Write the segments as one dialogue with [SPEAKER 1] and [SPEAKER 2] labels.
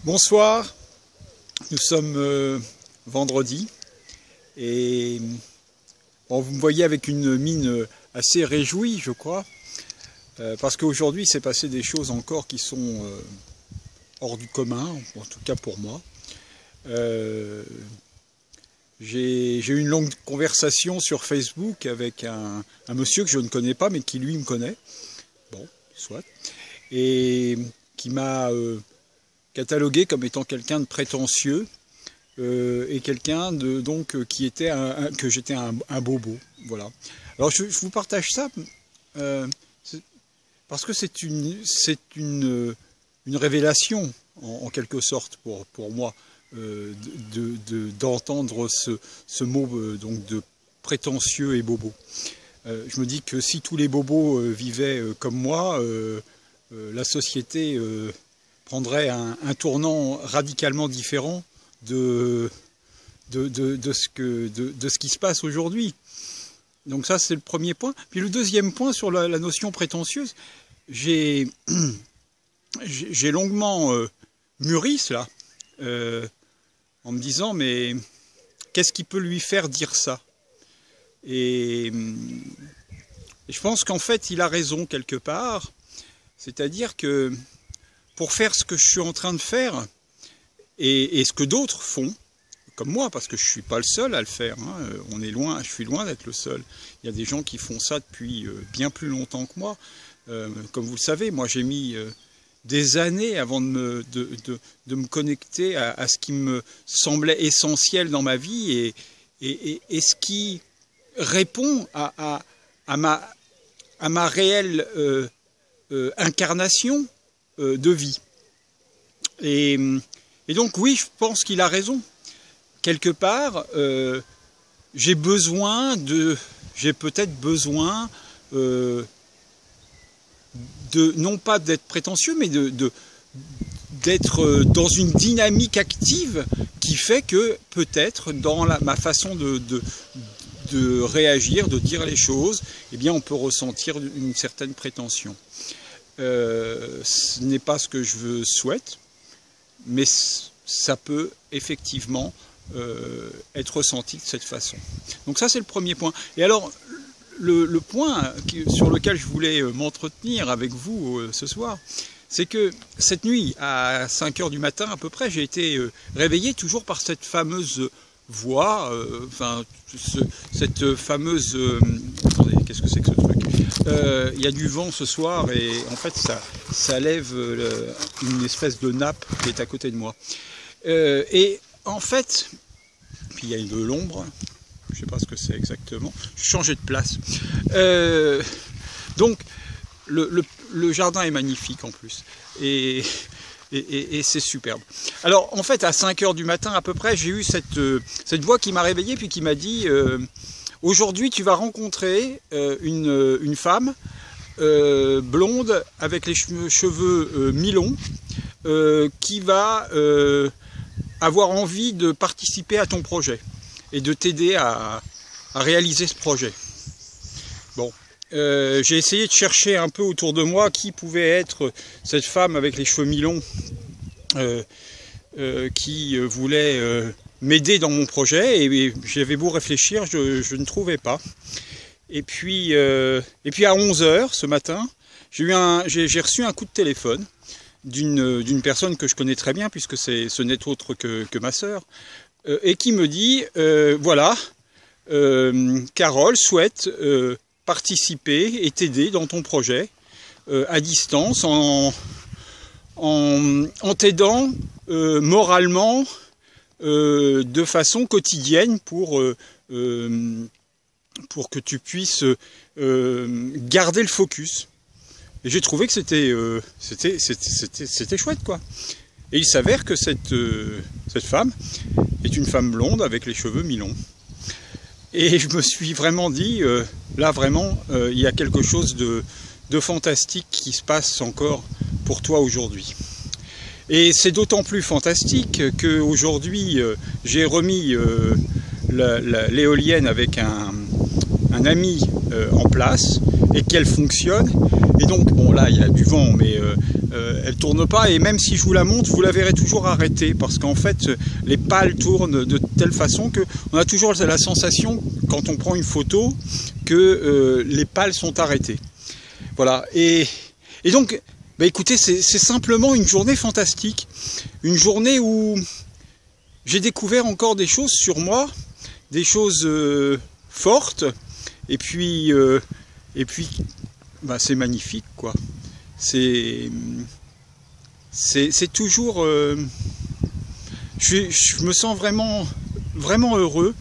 [SPEAKER 1] Bonsoir, nous sommes vendredi et bon, vous me voyez avec une mine assez réjouie, je crois, parce qu'aujourd'hui il s'est passé des choses encore qui sont hors du commun, en tout cas pour moi. J'ai eu une longue conversation sur Facebook avec un monsieur que je ne connais pas mais qui lui me connaît, bon, soit, et qui m'a catalogué comme étant quelqu'un de prétentieux et quelqu'un de qui était que j'étais un bobo, voilà. Alors je vous partage ça parce que c'est une révélation en quelque sorte pour moi d'entendre ce mot donc de prétentieux et bobo. Je me dis que si tous les bobos vivaient comme moi, la société prendrait un tournant radicalement différent de ce qui se passe aujourd'hui. Donc ça, c'est le premier point. Puis le deuxième point sur la notion prétentieuse, j'ai longuement mûri cela, en me disant, mais qu'est-ce qui peut lui faire dire ça? Et je pense qu'en fait, il a raison quelque part, c'est-à-dire que pour faire ce que je suis en train de faire, et ce que d'autres font, comme moi, parce que je ne suis pas le seul à le faire, hein, je suis loin d'être le seul. Il y a des gens qui font ça depuis bien plus longtemps que moi. Comme vous le savez, moi j'ai mis des années avant de me connecter à ce qui me semblait essentiel dans ma vie, et ce qui répond à ma réelle incarnation de vie. Et donc oui, je pense qu'il a raison. Quelque part, j'ai peut-être besoin non pas d'être prétentieux, mais d'être dans une dynamique active qui fait que peut-être dans ma façon de réagir, de dire les choses, eh bien on peut ressentir une certaine prétention. Ce n'est pas ce que je souhaite, mais ça peut effectivement être ressenti de cette façon. Donc ça, c'est le premier point. Et alors, le point sur lequel je voulais m'entretenir avec vous ce soir, c'est que cette nuit, à 5 h du matin à peu près, j'ai été réveillé toujours par cette fameuse voix, cette fameuse... attendez, qu'est-ce que c'est que ce truc? Il y a du vent ce soir et en fait ça lève une espèce de nappe qui est à côté de moi. Et en fait, puis il y a de l'ombre, je ne sais pas ce que c'est exactement, je changeais de place. Donc le jardin est magnifique en plus. Et c'est superbe. Alors en fait à 5 h du matin à peu près, j'ai eu cette voix qui m'a réveillé puis qui m'a dit aujourd'hui tu vas rencontrer une femme blonde avec les cheveux mi-longs qui va avoir envie de participer à ton projet et de t'aider à réaliser ce projet. Bon. J'ai essayé de chercher un peu autour de moi qui pouvait être cette femme avec les cheveux mi-longs qui voulait m'aider dans mon projet, et j'avais beau réfléchir, je ne trouvais pas. Et puis à 11 h ce matin, j'ai reçu un coup de téléphone d'une personne que je connais très bien puisque ce n'est autre que ma sœur, et qui me dit voilà, Carole souhaite participer et t'aider dans ton projet à distance en t'aidant moralement de façon quotidienne pour que tu puisses garder le focus. Et j'ai trouvé que c'était chouette, quoi. Et il s'avère que cette femme est une femme blonde avec les cheveux mi-longs. Et je me suis vraiment dit, là vraiment, il y a quelque chose de fantastique qui se passe encore pour toi aujourd'hui. Et c'est d'autant plus fantastique qu'aujourd'hui, j'ai remis l'éolienne avec un ami en place et qu'elle fonctionne. Et donc, bon là, il y a du vent, mais elle tourne pas. Et même si je vous la montre, vous la verrez toujours arrêtée. Parce qu'en fait, les pales tournent de telle façon qu'on a toujours la sensation, quand on prend une photo, que les pales sont arrêtées. Voilà. Et donc, bah écoutez, c'est simplement une journée fantastique. Une journée où j'ai découvert encore des choses sur moi, des choses fortes. Et puis bah, c'est magnifique, quoi. C'est toujours... je me sens vraiment heureux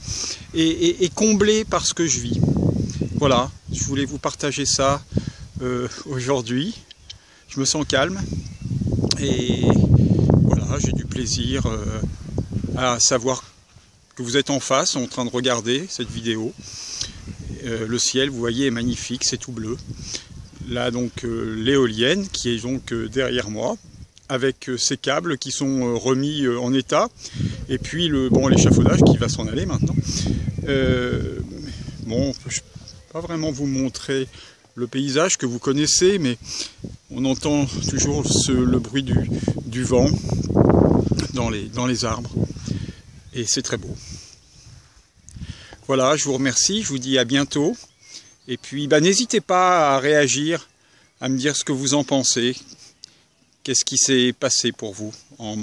[SPEAKER 1] et comblé par ce que je vis. Voilà, je voulais vous partager ça aujourd'hui. Je me sens calme et voilà, j'ai du plaisir à savoir que vous êtes en face, en train de regarder cette vidéo. Le ciel, vous voyez, est magnifique, c'est tout bleu. Là donc l'éolienne qui est donc derrière moi, avec ces câbles qui sont remis en état, et puis l'échafaudage qui va s'en aller maintenant. Bon, je ne peux pas vraiment vous montrer le paysage que vous connaissez, mais on entend toujours le bruit du vent dans les arbres, et c'est très beau. Voilà, je vous remercie, je vous dis à bientôt. Et puis, bah, n'hésitez pas à réagir, à me dire ce que vous en pensez. Qu'est-ce qui s'est passé pour vous en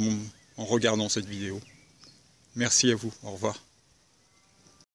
[SPEAKER 1] regardant cette vidéo. Merci à vous, au revoir.